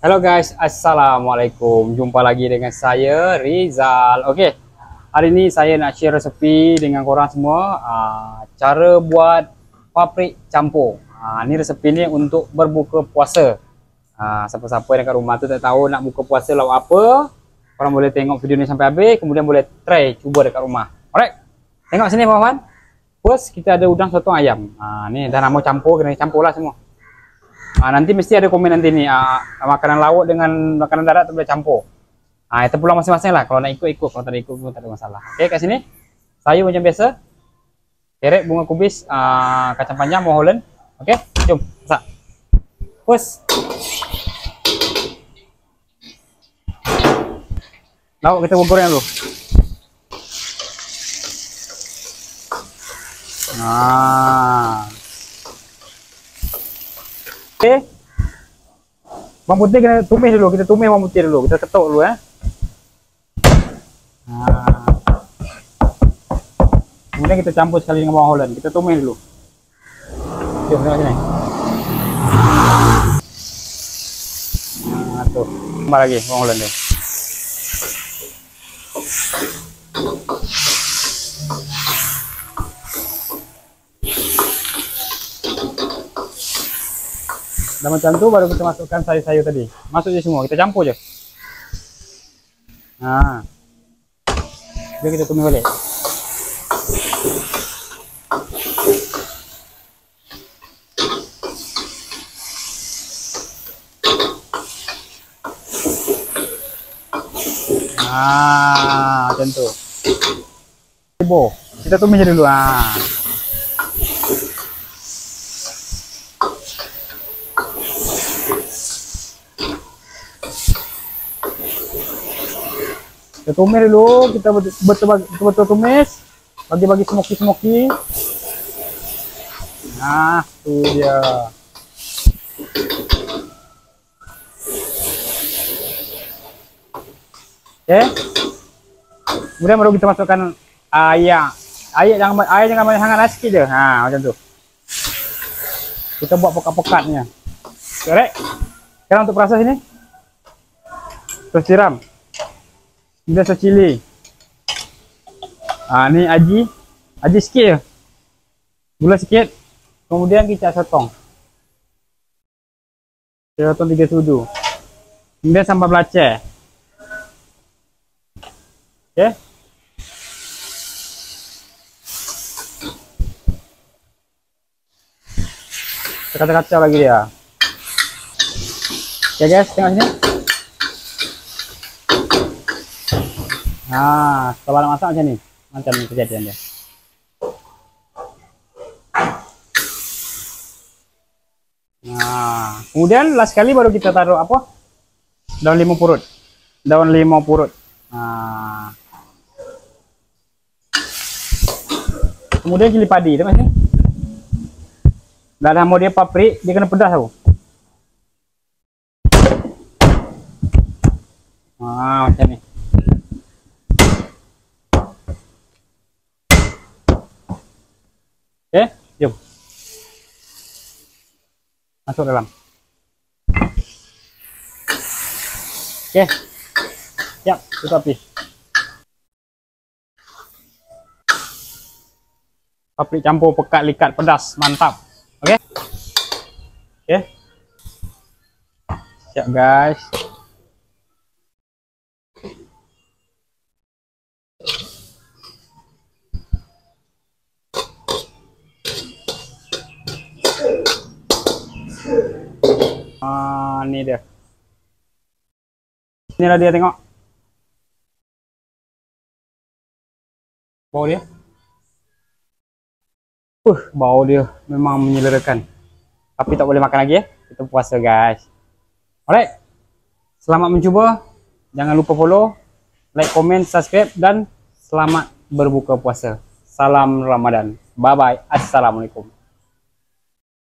Halo guys, assalamualaikum. Jumpa lagi dengan saya Rizal. Oke, hari ini saya nak share resepi dengan korang semua. Cara buat paprik campur. Ini resepi ni untuk berbuka puasa. Siapa-siapa yang kat rumah tu tak tahu nak buka puasa lauk apa, korang boleh tengok video ni sampai habis, kemudian boleh try cuba dekat rumah. Alright, tengok sini kawan-kawan. First kita ada udang sotong ayam. Ni dah nama campur, kena campur lah semua. Nanti mesti ada komen nanti ni, makanan laut dengan makanan darat tu boleh campur. Itu pulang masing-masing lah. Kalau nak ikut-ikut, kalau tak nak ikut pun tak ada masalah. Okey, kat sini sayur macam biasa, carrot, bunga kubis, kacang panjang, buah Holland. Okey, jom masak. First, lauk kita goreng dulu. Okey, bawang putih kena tumis dulu. Kita tumis bawang putih dulu. Kita ketuk dulu Kemudian kita campur sekali dengan bawang Holland. Kita tumis dulu. Jom tengok sini. Tuh, tambah lagi bawang Holland dia. Dah macam tu baru kita masukkan sayur-sayur tadi. Masuk je semua, kita campur je. Jadi kita tumis balik. Macam tu. Kita tumis je dulu. Kita tumis dulu, kita betul-betul tumis, bagi-bagi smoky. Tu dia. Okey. Kemudian baru kita masukkan air. Air jangan banyak sangat, sikit je. Macam tu. Kita buat pekat-pekatnya. Correct? Sekarang untuk proses ini. Terus siram. Kemudian secili. Ni aji sikit je. Gula sikit. Kemudian kicap sotong. Kicap sotong 3 sudu. Kemudian sambal belacan. Okey. Kacau-kacau lagi dia. Okey guys, tengok sini. Setelah nak masak macam ni. Macam ni kejadian dia. Kemudian last kali baru kita taruh apa? Daun limau purut. Kemudian cili padi, tengok sini. Dah mau dia paprik, dia kena pedas tau. Macam ni. Okey, jom. Masuk dalam. Okey. Siap, tutup api. Paprik campur pekat likat pedas, mantap. Okey. Okey. Siap guys. Ni dia. Inilah dia, tengok. Bau dia. Bau dia memang menyelerakan. Tapi tak boleh makan lagi Kita puasa guys. Alright. Selamat mencuba. Jangan lupa follow, like, komen, subscribe dan selamat berbuka puasa. Salam Ramadan. Bye bye. Assalamualaikum.